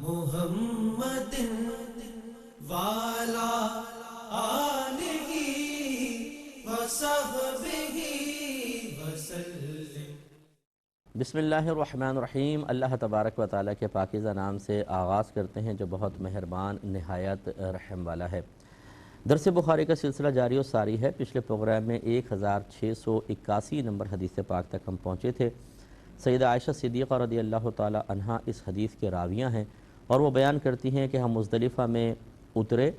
محمد والا آلہ وصحبہ وسلم۔ بسم اللہ الرحمن الرحیم۔ اللہ تبارک و تعالیٰ کے پاکیزہ نام سے آغاز کرتے ہیں جو بہت مہربان نہایت رحم والا ہے۔ درس بخاری کا سلسلہ جاری و ساری ہے۔ پچھلے پروگرام میں 1681 نمبر حدیث پاک تک ہم پہنچے تھے۔ سیدہ عائشہ صدیقہ رضی اللہ تعالی عنہا اس حدیث کے راویہ ہیں، اور وہ بیان کرتی ہیں کہ ہم مزدلفہ میں اترے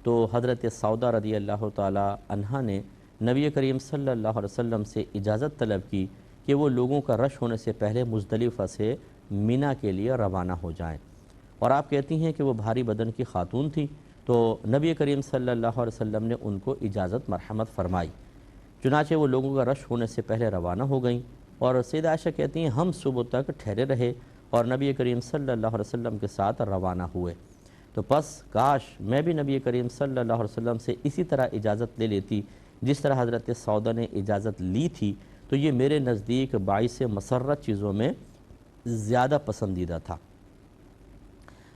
تو حضرت سودہ رضی اللہ تعالی عنہا نے نبی کریم صلی اللہ علیہ وسلم سے اجازت طلب کی کہ وہ لوگوں کا رش ہونے سے پہلے مزدلفہ سے مینا کے لیے روانہ ہو جائیں، اور آپ کہتی ہیں کہ وہ بھاری بدن کی خاتون تھی، تو نبی کریم صلی اللہ علیہ وسلم نے ان کو اجازت مرحمت فرمائی۔ چنانچہ وہ لوگوں کا رش ہونے سے پہلے روانہ ہو گئیں، اور سیدہ عائشہ کہتی ہیں ہم صبح تک ٹھہرے رہے اور نبی کریم صلی اللہ علیہ وسلم کے ساتھ روانہ ہوئے۔ تو پس کاش میں بھی نبی کریم صلی اللہ علیہ وسلم سے اسی طرح اجازت لے لیتی جس طرح حضرت سودہ نے اجازت لی تھی، تو یہ میرے نزدیک باعث مسرت چیزوں میں زیادہ پسندیدہ تھا۔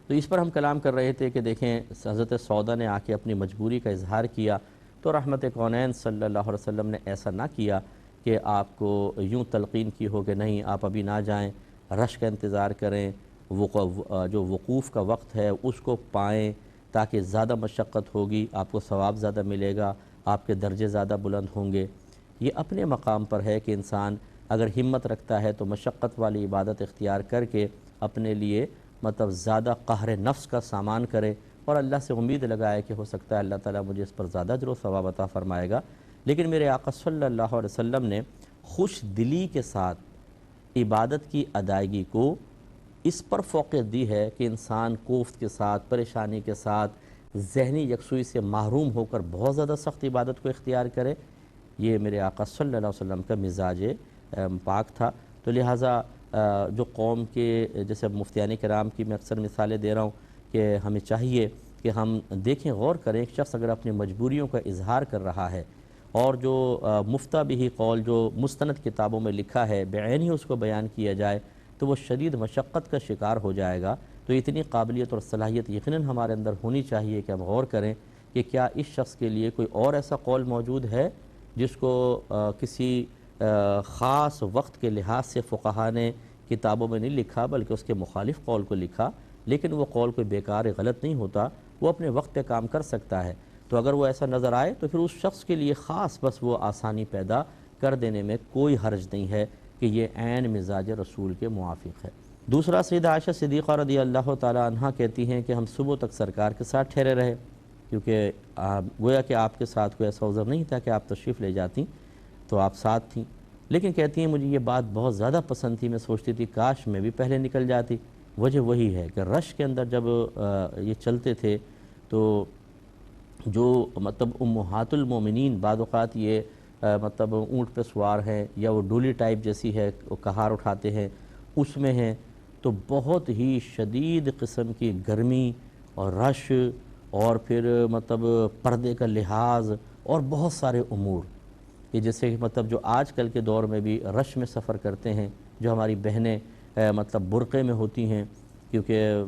تو اس پر ہم کلام کر رہے تھے کہ دیکھیں حضرت سودہ نے آ کے اپنی مجبوری کا اظہار کیا، تو رحمت کونین صلی اللہ علیہ وسلم نے ایسا نہ کیا کہ آپ کو یوں تلقین کی ہو کہ نہیں آپ ابھی نہ جائیں، رش کا انتظار کریں، جو وقوف کا وقت ہے اس کو پائیں، تاکہ زیادہ مشقت ہوگی، آپ کو ثواب زیادہ ملے گا، آپ کے درجے زیادہ بلند ہوں گے۔ یہ اپنے مقام پر ہے کہ انسان اگر ہمت رکھتا ہے تو مشقت والی عبادت اختیار کر کے اپنے لیے زیادہ قہر نفس کا سامان کرے، اور اللہ سے امید لگائے کہ ہو سکتا ہے اللہ تعالیٰ مجھے اس پر زیادہ اجر و ثواب عطا فرمائے گا۔ لیکن میرے آقا صلی اللہ علیہ وسلم نے خوش دلی کے ساتھ عبادت کی ادائیگی کو اس پر فوقیت دی ہے کہ انسان کوفت کے ساتھ، پریشانی کے ساتھ، ذہنی یکسوئی سے محروم ہو کر بہت زیادہ سخت عبادت کو اختیار کرے۔ یہ میرے آقا صلی اللہ علیہ وسلم کا مزاج پاک تھا۔ تو لہٰذا جو قوم کے جیسے مفتیان کرام کی میں اکثر مثالیں دے رہا ہوں کہ ہمیں چاہیے کہ ہم دیکھیں، غور کریں، ایک شخص اگر اپنی مجبوریوں کا اظہار کر رہا ہے اور جو مفتہ بھی قول جو مستند کتابوں میں لکھا ہے بعین ہی اس کو بیان کیا جائے تو وہ شدید مشقت کا شکار ہو جائے گا۔ تو اتنی قابلیت اور صلاحیت یقیناً ہمارے اندر ہونی چاہیے کہ ہم غور کریں کہ کیا اس شخص کے لیے کوئی اور ایسا قول موجود ہے جس کو کسی خاص وقت کے لحاظ سے فقہا نے کتابوں میں نہیں لکھا بلکہ اس کے مخالف قول کو لکھا، لیکن وہ قول کوئی بیکار غلط نہیں ہوتا، وہ اپنے وقت پہ کام کر سکتا ہے۔ تو اگر وہ ایسا نظر آئے تو پھر اس شخص کے لیے خاص بس وہ آسانی پیدا کر دینے میں کوئی حرج نہیں ہے کہ یہ عین مزاج رسول کے موافق ہے۔ دوسرا، سیدہ عائشہ صدیقہ رضی اللہ تعالی عنہا کہتی ہیں کہ ہم صبح تک سرکار کے ساتھ ٹھہرے رہے، کیونکہ گویا کہ آپ کے ساتھ کوئی ایسا عذر نہیں تھا کہ آپ تشریف لے جاتی، تو آپ ساتھ تھیں، لیکن کہتی ہیں مجھے یہ بات بہت زیادہ پسند تھی، میں سوچتی تھی کاش میں بھی پہلے نکل جاتی۔ وجہ وہی ہے کہ رش کے اندر جب یہ چلتے تھے تو جو امہات المومنین بعض اوقات یہ اونٹ پہ سوار ہیں یا وہ ڈولی ٹائپ جیسی ہے وہ کہار اٹھاتے ہیں اس میں ہیں، تو بہت ہی شدید قسم کی گرمی اور رش اور پھر پردے کا لحاظ اور بہت سارے امور، کہ جیسے جو آج کل کے دور میں بھی رش میں سفر کرتے ہیں، جو ہماری بہنیں برقعے میں ہوتی ہیں، کیونکہ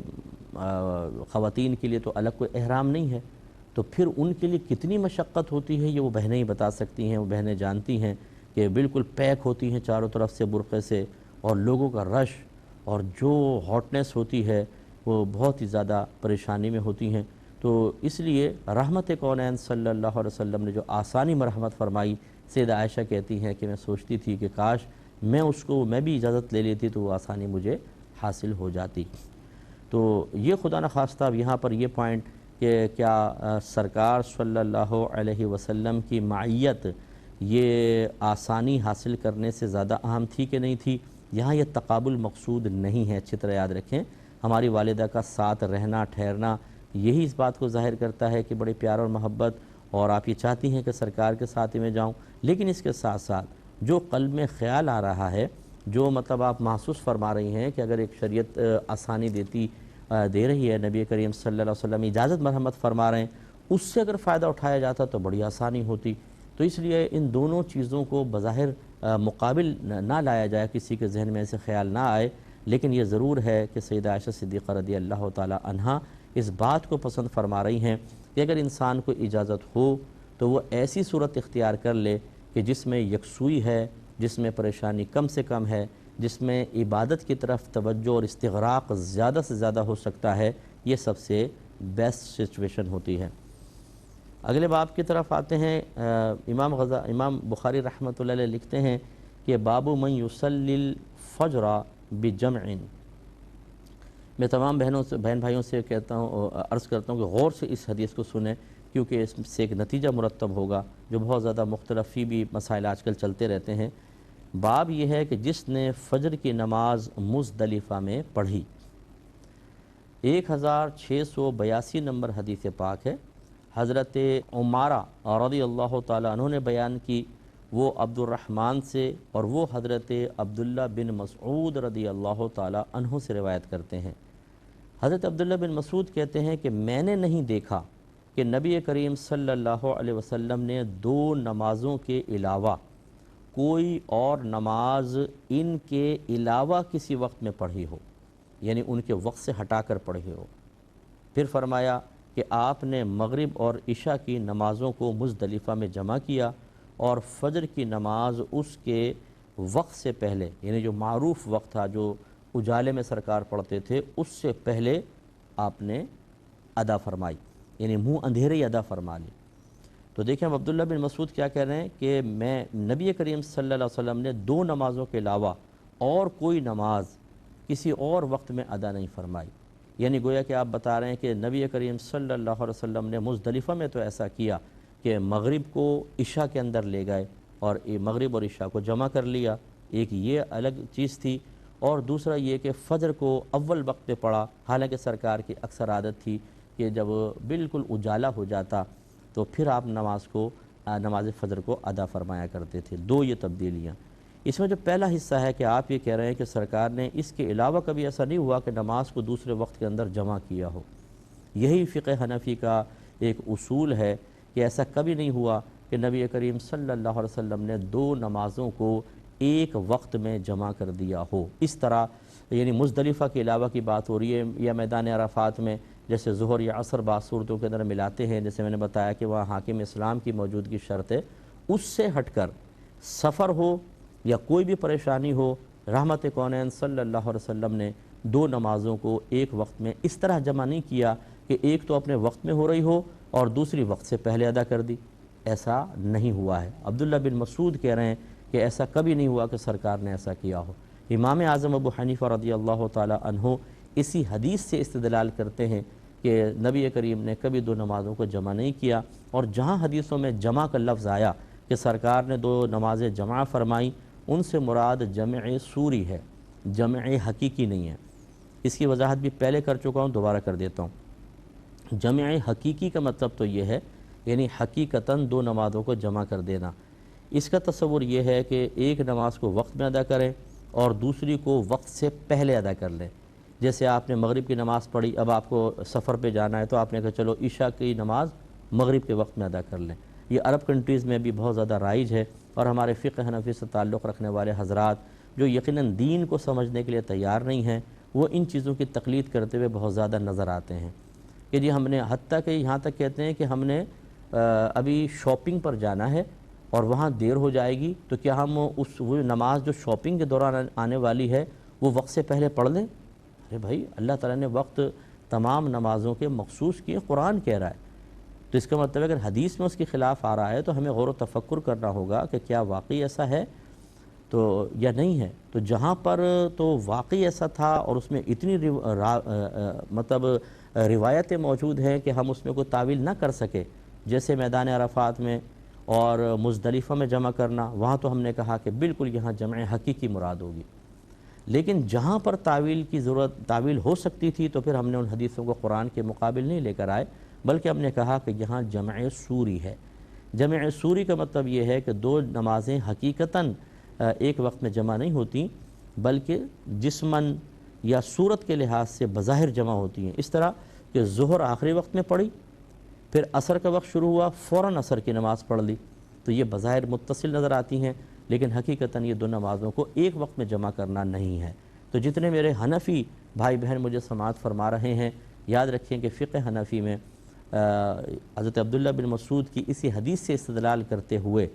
خواتین کے لیے تو الگ کوئی احرام نہیں ہے، تو پھر ان کے لیے کتنی مشقت ہوتی ہے یہ وہ بہنیں ہی بتا سکتی ہیں۔ وہ بہنیں جانتی ہیں کہ بالکل پیک ہوتی ہیں چاروں طرف سے برقعے سے، اور لوگوں کا رش اور جو ہاٹنس ہوتی ہے وہ بہت ہی زیادہ پریشانی میں ہوتی ہیں۔ تو اس لیے رحمت کونین صلی اللہ علیہ وسلم نے جو آسانی مرحمت فرمائی، سیدہ عائشہ کہتی ہیں کہ میں سوچتی تھی کہ کاش میں بھی اجازت لے لیتی تو وہ آسانی مجھے حاصل ہو جاتی۔ تو یہ خدا نخواستہ اب یہاں پر یہ پوائنٹ کہ کیا سرکار صلی اللہ علیہ وسلم کی معیت یہ آسانی حاصل کرنے سے زیادہ اہم تھی کہ نہیں تھی؟ یہاں یہ تقابل مقصود نہیں ہے، اچھی طرح یاد رکھیں۔ ہماری والدہ کا ساتھ رہنا ٹھہرنا یہی اس بات کو ظاہر کرتا ہے کہ بڑے پیار اور محبت، اور آپ یہ چاہتی ہیں کہ سرکار کے ساتھ ہی میں جاؤں، لیکن اس کے ساتھ ساتھ جو قلب میں خیال آ رہا ہے، جو آپ محسوس فرما رہی ہیں کہ اگر ایک شریعت آسانی دے رہی ہے، نبی کریم صلی اللہ علیہ وسلم اجازت مرحمت فرما رہے ہیں، اس سے اگر فائدہ اٹھایا جاتا تو بڑی آسانی ہوتی۔ تو اس لیے ان دونوں چیزوں کو بظاہر مقابل نہ لایا جائے، کسی کے ذہن میں ایسے خیال نہ آئے، لیکن یہ ضرور ہے کہ سیدہ عائشہ صدیقہ رضی اللہ تعالی عنہا اس بات کو پسند فرما رہی ہیں کہ اگر انسان کو اجازت ہو تو وہ ایسی صورت اختیار کر لے کہ جس میں یکسوئی ہے، جس میں پریشانی کم سے کم ہے، جس میں عبادت کی طرف توجہ اور استغراق زیادہ سے زیادہ ہو سکتا ہے، یہ سب سے بیسٹ سچویشن ہوتی ہے۔ اگلے باب کی طرف آتے ہیں۔ امام بخاری رحمۃ اللہ علیہ لکھتے ہیں کہ باب من یصلی الفجر بجمع۔ میں تمام بہن بھائیوں سے کہتا ہوں، عرض کرتا ہوں کہ غور سے اس حدیث کو سنیں، کیونکہ اس سے ایک نتیجہ مرتب ہوگا جو بہت زیادہ مختلفی بھی مسائل آج کل چلتے رہتے ہیں۔ باب یہ ہے کہ جس نے فجر کی نماز مزدلفہ میں پڑھی، 1682 نمبر حدیث پاک ہے، حضرت عمارہ رضی اللہ تعالیٰ عنہ نے بیان کی، وہ عبد الرحمن سے، اور وہ حضرت عبداللہ بن مسعود رضی اللہ تعالیٰ عنہ سے روایت کرتے ہیں۔ حضرت عبداللہ بن مسعود کہتے ہیں کہ میں نے نہیں دیکھا کہ نبی کریم صلی اللہ علیہ وسلم نے 2 نمازوں کے علاوہ کوئی اور نماز ان کے علاوہ کسی وقت میں پڑھی ہو، یعنی ان کے وقت سے ہٹا کر پڑھی ہو۔ پھر فرمایا کہ آپ نے مغرب اور عشاء کی نمازوں کو مزدلفہ میں جمع کیا، اور فجر کی نماز اس کے وقت سے پہلے، یعنی جو معروف وقت تھا جو اجالے میں سرکار پڑھتے تھے، اس سے پہلے آپ نے ادا فرمائی، یعنی منہ اندھیرے ہی ادا فرما لی۔ تو دیکھیں اب عبداللہ بن مسعود کیا کہہ رہے ہیں کہ میں نبی کریم صلی اللہ علیہ وسلم نے 2 نمازوں کے علاوہ اور کوئی نماز کسی اور وقت میں ادا نہیں فرمائی، یعنی گویا کہ آپ بتا رہے ہیں کہ نبی کریم صلی اللہ علیہ وسلم نے مزدلفہ میں تو ایسا کیا کہ مغرب کو عشاء کے اندر لے گئے اور مغرب اور عشاء کو جمع کر لیا، ایک یہ الگ چیز تھی، اور دوسرا یہ کہ فجر کو اول وقت پہ پڑھا، حالانکہ سرکار کی اکثر عادت تھی کہ جب بالکل اجالا ہو جاتا تو پھر آپ نماز فجر کو ادا فرمایا کرتے تھے۔ 2 یہ تبدیلیاں۔ اس میں جو پہلا حصہ ہے کہ آپ یہ کہہ رہے ہیں کہ سرکار نے اس کے علاوہ کبھی ایسا نہیں ہوا کہ نماز کو دوسرے وقت کے اندر جمع کیا ہو۔ یہی فقہ حنفی کا ایک اصول ہے کہ ایسا کبھی نہیں ہوا کہ نبی کریم صلی اللہ علیہ وسلم نے 2 نمازوں کو ایک وقت میں جمع کر دیا ہو۔ اس طرح یعنی مزدلفہ کے علاوہ کی بات ہو رہی ہے، یا میدان عرفات میں جیسے ظہر یا عصر بعض صورتوں کے اندر ملاتے ہیں، جیسے میں نے بتایا کہ وہاں حاکم اسلام کی موجودگی شرط ہے، اس سے ہٹ کر سفر ہو یا کوئی بھی پریشانی ہو، رحمت کونین صلی اللہ علیہ وسلم نے 2 نمازوں کو ایک وقت میں اس طرح جمع نہیں کیا کہ ایک تو اپنے وقت میں ہو رہی ہو اور دوسری وقت سے پہلے ادا کر دی، ایسا نہیں ہوا ہے۔ عبداللہ بن مسعود کہہ رہے ہیں کہ ایسا کبھی نہیں ہوا کہ سرکار نے ایسا کیا ہو۔ امام اعظم ابو حنیفہ رضی اللہ تعالی عنہ اسی حدیث سے استدلال کرتے ہیں کہ نبی کریم نے کبھی 2 نمازوں کو جمع نہیں کیا، اور جہاں حدیثوں میں جمع کا لفظ آیا کہ سرکار نے 2 نمازیں جمع فرمائیں، ان سے مراد جمع سوری ہے، جمع حقیقی نہیں ہے۔ اس کی وضاحت بھی پہلے کر چکا ہوں، دوبارہ کر دیتا ہوں۔ جمع حقیقی کا مطلب تو یہ ہے، یعنی حقیقتاً 2 نمازوں کو جمع کر دینا۔ اس کا تصور یہ ہے کہ ایک نماز کو وقت میں ادا کریں اور دوسری کو وقت سے پہلے ادا کر لیں۔ جیسے آپ نے مغرب کی نماز پڑھی، اب آپ کو سفر پہ جانا ہے تو آپ نے کہا چلو عشاء کی نماز مغرب کے وقت میں ادا کر لیں۔ یہ عرب کنٹریز میں بھی بہت زیادہ رائج ہے، اور ہمارے فقہ حنفی سے تعلق رکھنے والے حضرات جو یقیناً دین کو سمجھنے کے لیے تیار نہیں ہیں، وہ ان چیزوں کی تقلید کرتے ہوئے بہت زیادہ نظر آتے ہیں کہ جی ہم نے، حتیٰ کہ یہاں تک کہتے ہیں کہ ہم نے ابھی شاپنگ پر جانا ہے اور وہاں دیر ہو جائے گی تو کیا ہم وہ نماز جو شاپنگ کے دوران آنے والی ہے وہ وقت سے پہلے پڑھ لیں؟ ارے بھائی، اللہ تعالیٰ نے وقت تمام نمازوں کے مخصوص کیے، قرآن کہہ رہا ہے، تو اس کا مطلب اگر حدیث میں اس کے خلاف آ رہا ہے تو ہمیں غور و تفکر کرنا ہوگا کہ کیا واقعی ایسا ہے تو یا نہیں ہے۔ تو جہاں پر تو واقعی ایسا تھا اور اس میں اتنی روایتیں موجود ہیں کہ ہم اس میں کوئی تعویل نہ کر سکے، جیسے میدان عرفات میں اور مزدلفہ میں جمع کرنا، وہاں تو ہم نے کہا کہ بالکل یہاں جمع حقیقی مراد ہوگی۔ لیکن جہاں پر تعویل ہو سکتی تھی تو پھر ہم نے ان حدیثوں کو قرآن کے مقابل نہیں لے کر آئے، بلکہ ہم نے کہا کہ یہاں جمع سوری ہے۔ جمع سوری کا مطلب یہ ہے کہ 2 نمازیں حقیقتاً ایک وقت میں جمع نہیں ہوتی، بلکہ جسماً یا صورت کے لحاظ سے بظاہر جمع ہوتی ہیں۔ اس طرح کہ ظہر آخری وقت میں پڑھی، پھر عصر کا وقت شروع ہوا، فوراً عصر کی نماز پڑھ لی، تو یہ بظاہر متصل نظر آتی ہیں، لیکن حقیقتاً یہ 2 نمازوں کو ایک وقت میں جمع کرنا نہیں ہے۔ تو جتنے میرے حنفی بھائی بہن مجھے سماعت فرما رہے ہیں، یاد رکھیں کہ فقہ حنفی میں حضرت عبداللہ بن مسعود کی اسی حدیث سے استدلال کرتے ہوئے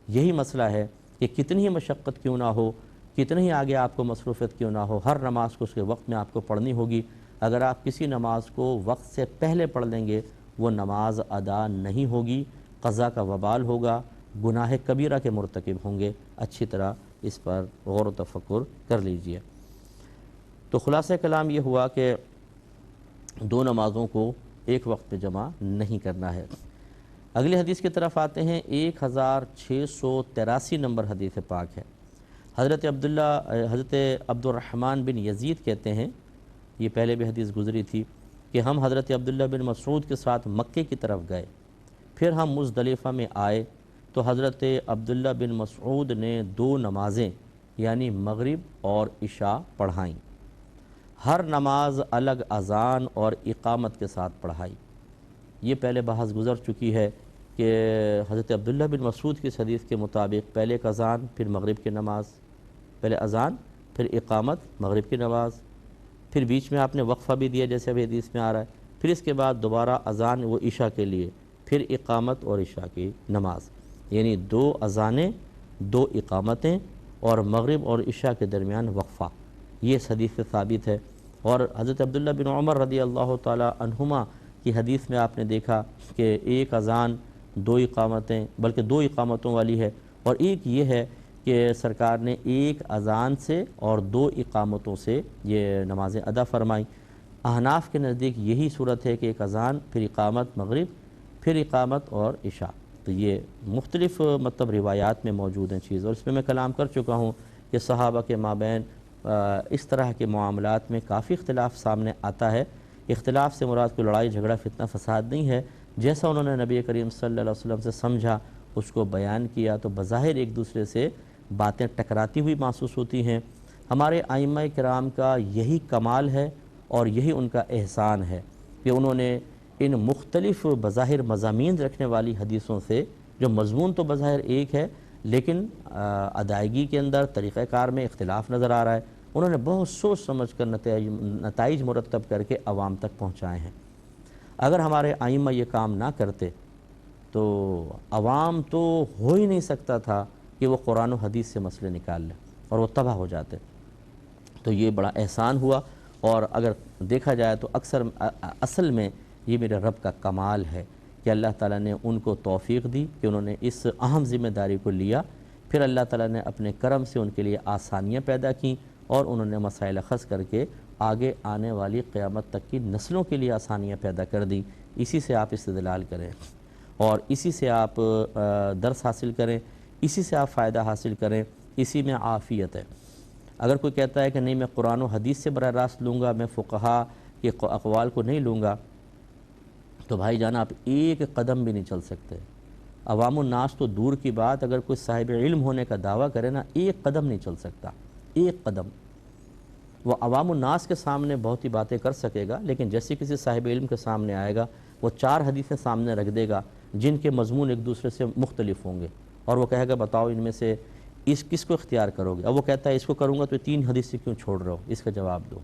یہی مسئلہ ہے کہ کتنی ہی مشقت کیوں نہ ہو، کتنی ہی آگے آپ کو مصروفیت کیوں نہ ہو، ہر نماز کو اس کے وقت میں آپ کو پڑھنی ہوگی۔ اگر آپ کسی نماز کو وقت سے پہلے پڑھ لیں گے وہ نماز ادا نہیں ہوگی، قضا کا وبال ہوگا، گناہ کبیرہ کے مرتکب ہوں گے۔ اچھی طرح اس پر غور و تفکر کر لیجئے۔ تو خلاصہ کلام یہ ہوا کہ دو نمازوں کو ایک وقت میں جمع نہیں کرنا ہے۔ اگلی حدیث کی طرف آتے ہیں، 1683 نمبر حدیث پاک ہے۔ حضرت عبد الرحمن بن یزید کہتے ہیں، یہ پہلے بھی حدیث گزری تھی، کہ ہم حضرت عبداللہ بن مسعود کے ساتھ مکے کی طرف گئے، پھر ہم مزدلفہ میں آئے تو حضرت عبداللہ بن مسعود نے 2 نمازیں یعنی مغرب اور عشاء پڑھائیں، ہر نماز الگ اذان اور اقامت کے ساتھ پڑھائی۔ یہ پہلے بحث گزر چکی ہے کہ حضرت عبداللہ بن مسعود کی اس حدیث کے مطابق پہلے ایک اذان پھر مغرب کی نماز، پہلے اذان پھر اقامت مغرب کی نماز، پھر بیچ میں آپ نے وقفہ بھی دیا جیسے ابھی حدیث میں آ رہا ہے، پھر اس کے بعد دوبارہ اذان وہ عشاء کے لیے، پھر اقامت اور عشاء کی نماز، یعنی 2 اذانیں 2 اقامتیں اور مغرب اور عشاء کے درمیان وقفہ، یہ اس حدیث سے ثابت ہے۔ اور حضرت عبداللہ بن عمر رضی اللہ تعالی عنہما کی حدیث میں آپ نے دیکھا کہ ایک اذان 2 اقامتیں، بلکہ 2 اقامتوں والی ہے، اور ایک یہ ہے کہ سرکار نے ایک اذان سے اور 2 اقامتوں سے یہ نمازیں ادا فرمائیں۔ احناف کے نزدیک یہی صورت ہے کہ ایک اذان پھر اقامت مغرب پھر اقامت اور عشاء، تو یہ مختلف روایات میں موجود ہیں چیز، اور اس میں کلام کر چکا ہوں کہ صحابہ کے مابین اس طرح کے معاملات میں کافی اختلاف سامنے آتا ہے۔ اختلاف سے مراد کوئی لڑائی جھگڑا فتنہ فساد نہیں ہے، جیسا انہوں نے نبی کریم صلی اللہ علیہ وسلم سے سمجھا اس کو بیان کیا، تو بظاہر ایک دوسرے سے باتیں ٹکراتی ہوئی محسوس ہوتی ہیں۔ ہمارے ائمہ کرام کا یہی کمال ہے اور یہی ان کا احسان ہے کہ انہوں نے ان مختلف بظاہر مضامین رکھنے والی حدیثوں سے، جو مضمون تو بظاہر ایک ہے لیکن ادائیگی کے اندر طریقہ کار میں اختلاف نظر آ رہا ہے، انہوں نے بہت سوچ سمجھ کر نتائج مرتب کر کے عوام تک پہنچائے ہیں۔ اگر ہمارے ائمہ یہ کام نہ کرتے تو عوام تو ہو ہی نہیں سکتا تھا کہ وہ قرآن و حدیث سے مسئلے نکال لیں اور وہ تباہ ہو جاتے۔ تو یہ بڑا احسان ہوا، اور اگر دیکھا جائے تو اصل میں یہ میرے رب کا کمال ہے کہ اللہ تعالیٰ نے ان کو توفیق دی کہ انہوں نے اس اہم ذمہ داری کو لیا، پھر اللہ تعالیٰ نے اپنے کرم سے ان کے لیے آسانیاں پیدا کیں اور انہوں نے مسائل اخذ کر کے آگے آنے والی قیامت تک کی نسلوں کے لیے آسانیاں پیدا کر دیں۔ اسی سے آپ استدلال کریں اور اسی سے آپ درس حاصل کریں، اسی سے آپ فائدہ حاصل کریں، اسی میں عافیت ہے۔ اگر کوئی کہتا ہے کہ نہیں میں قرآن و حدیث سے براہ راست لوں گا، میں فقہا کے اقوال کو نہیں لوں گا، تو بھائی جان آپ ایک قدم بھی نہیں چل سکتے۔ عوام الناس تو دور کی بات، اگر کوئی صاحب علم ہونے کا دعویٰ کرے نا، ایک قدم نہیں چل سکتا، ایک قدم۔ وہ عوام الناس کے سامنے بہت ہی باتیں کر سکے گا، لیکن جیسے کسی صاحب علم کے سامنے آئے گا وہ 4 حدیثیں سامنے رکھ دے گا جن کے مضمون ایک دوسرے سے مختلف ہوں گے، اور وہ کہے گا بتاؤ ان میں سے کس کو اختیار کرو گے؟ اب وہ کہتا ہے اس کو کروں گا تو 3 حدیث سے کیوں چھوڑ رہے ہو؟ اس کا جواب دو،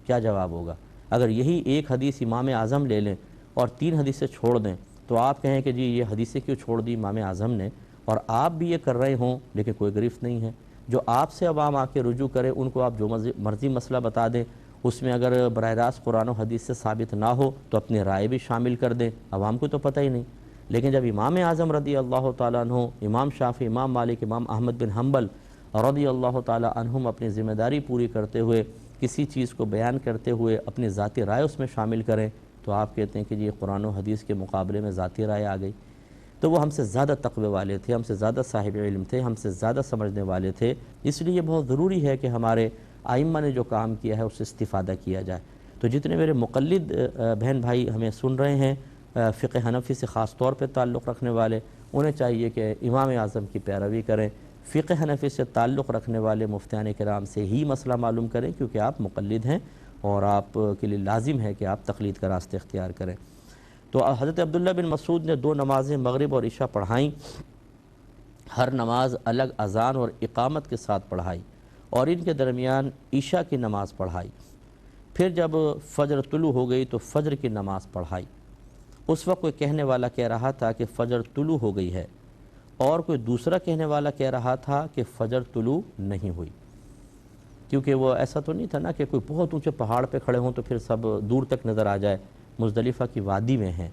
کیا جواب ہوگا؟ اگر یہی ایک حدیث امام اعظم لے لیں اور 3 حدیثیں چھوڑ دیں تو آپ کہیں کہ جی یہ حدیثیں کیوں چھوڑ دی امام اعظم نے، اور آپ بھی یہ کر رہے ہوں لیکن کوئی گرفت نہیں ہے۔ جو آپ سے عوام آ کے رجوع کرے ان کو آپ جو مرضی مسئلہ بتا دیں، اس میں اگر براہ راست قرآن و حدیث سے ثابت نہ ہو تو اپنی رائے بھی شامل کر دیں، عوام کو تو پتہ ہی نہیں۔ لیکن جب امام اعظم رضی اللہ تعالیٰ عنہ، امام شافعی، امام مالک، امام احمد بن حنبل رضی اللہ تعالیٰ عنہم اپنی ذمہ داری پوری کرتے ہوئے کسی چیز کو بیان کرتے ہوئے اپنی ذاتی رائے اس میں شامل کریں تو آپ کہتے ہیں کہ جی قرآن و حدیث کے مقابلے میں ذاتی رائے آ گئی۔ تو وہ ہم سے زیادہ تقوی والے تھے، ہم سے زیادہ صاحب علم تھے، ہم سے زیادہ سمجھنے والے تھے، اس لیے یہ بہت ضروری ہے کہ ہمارے ائمہ نے جو کام کیا ہے اس سے استفادہ کیا جائے۔ تو جتنے میرے مقلد بہن بھائی ہمیں سن رہے ہیں فقہ حنفی سے خاص طور پہ تعلق رکھنے والے، انہیں چاہیے کہ امام اعظم کی پیروی کریں۔ فقہ حنفی سے تعلق رکھنے والے مفتیان کرام سے ہی مسئلہ معلوم کریں، کیونکہ آپ مقلد ہیں اور آپ کے لیے لازم ہے کہ آپ تقلید کا راستہ اختیار کریں۔ تو حضرت عبداللہ بن مسعود نے 2 نمازیں مغرب اور عشاء پڑھائیں، ہر نماز الگ اذان اور اقامت کے ساتھ پڑھائی، اور ان کے درمیان عشاء کی نماز پڑھائی۔ پھر جب فجر طلوع ہو گئی تو فجر کی نماز پڑھائی۔ اس وقت کوئی کہنے والا کہہ رہا تھا کہ فجر طلوع ہو گئی ہے، اور کوئی دوسرا کہنے والا کہہ رہا تھا کہ فجر طلوع نہیں ہوئی، کیونکہ وہ ایسا تو نہیں تھا نا کہ کوئی بہت اونچے پہاڑ پہ کھڑے ہوں تو پھر سب دور تک نظر آ جائے، مزدلفہ کی وادی میں ہیں۔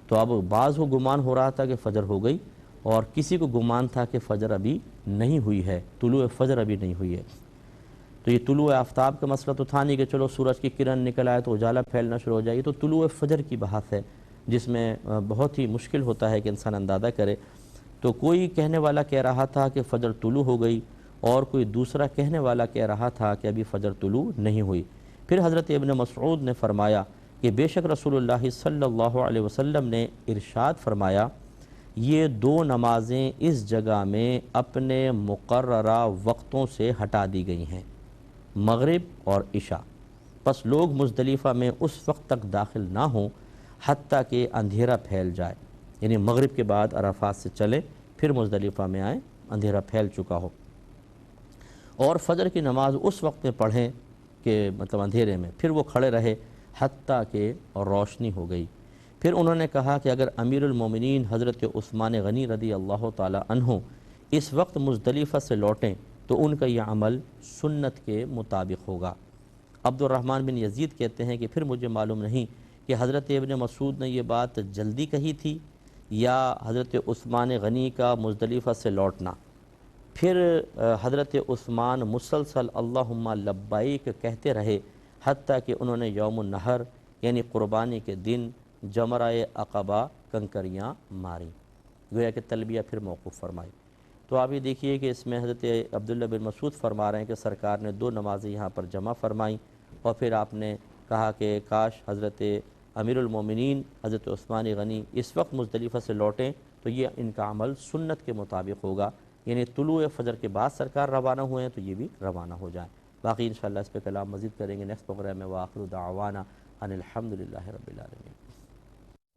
تو اب بعض کو گمان ہو رہا تھا کہ فجر ہو گئی، اور کسی کو گمان تھا کہ فجر ابھی نہیں ہوئی ہے، طلوع فجر ابھی نہیں ہوئی ہے۔ تو یہ طلوع آفتاب کا مسئلہ تو تھا نہیں کہ چلو سورج کی کرن نکل آئے تو اجالا پھیلنا شروع ہو جائے، یہ تو طلوع فجر کی بحث ہے جس میں بہت ہی مشکل ہوتا ہے کہ انسان اندازہ کرے۔ تو کوئی کہنے والا کہہ رہا تھا کہ فجر طلوع ہو گئی، اور کوئی دوسرا کہنے والا کہہ رہا تھا کہ ابھی فجر طلوع نہیں ہوئی۔ پھر حضرت ابن مسعود نے فرمایا کہ بے شک رسول اللہ صلی اللہ علیہ وسلم نے ارشاد فرمایا، یہ دو نمازیں اس جگہ میں اپنے مقررہ وقتوں سے ہٹا دی گئی ہیں، مغرب اور عشاء، پس لوگ مزدلفہ میں اس وقت تک داخل نہ ہوں حتیٰ کہ اندھیرا پھیل جائے، یعنی مغرب کے بعد عرفات سے چلے پھر مزدلفہ میں آئیں اندھیرا پھیل چکا ہو، اور فجر کی نماز اس وقت میں پڑھیں کہ مطلب اندھیرے میں، پھر وہ کھڑے رہے حتیٰ کہ روشنی ہو گئی۔ پھر انہوں نے کہا کہ اگر امیر المومنین حضرت عثمان غنی رضی اللہ تعالی عنہ اس وقت مزدلفہ سے لوٹیں تو ان کا یہ عمل سنت کے مطابق ہوگا۔ عبد الرحمن بن یزید کہتے ہیں کہ پھر مجھے معلوم نہیں کہ حضرت ابن مسعود نے یہ بات جلدی کہی تھی یا حضرت عثمان غنی کا مزدلفہ سے لوٹنا۔ پھر حضرت عثمان مسلسل اللہم لبیک کہتے رہے حتیٰ کہ انہوں نے یوم النحر یعنی قربانی کے دن جمرہ عقبہ کنکریاں ماری، گویا کہ تلبیہ پھر موقوف فرمائی۔ تو آپ یہ دیکھیے کہ اس میں حضرت عبداللہ بن مسعود فرما رہے ہیں کہ سرکار نے دو نمازیں یہاں پر جمع فرمائیں، اور پھر آپ نے کہا کہ کاش حضرت امیر المومنین حضرت عثمان غنی اس وقت مزدلفہ سے لوٹیں تو یہ ان کا عمل سنت کے مطابق ہوگا، یعنی طلوع فجر کے بعد سرکار روانہ ہوئے ہیں تو یہ بھی روانہ ہو جائیں۔ باقی انشاءاللہ اس پہ کلام مزید کریں گے نیکسٹ پروگرام میں۔ وآخر دعوانا ان الحمدللہ رب العالمین۔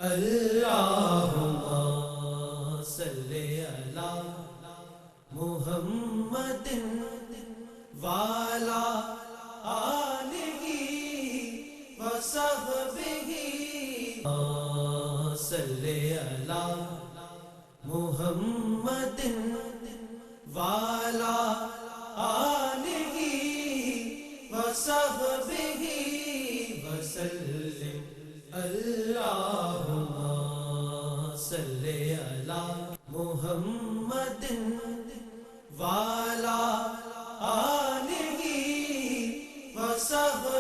اللہم صلی علی محمد وعلی آلہ وصحبہ صلی علی محمد وعلی آلہ وصحبہ وسلم۔ اللہم صلی علی محمد وعلی آلہ وصحبہ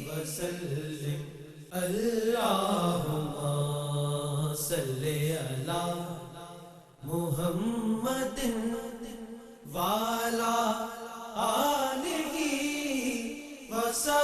وسلم۔ اللہم صلی علی محمد وعلی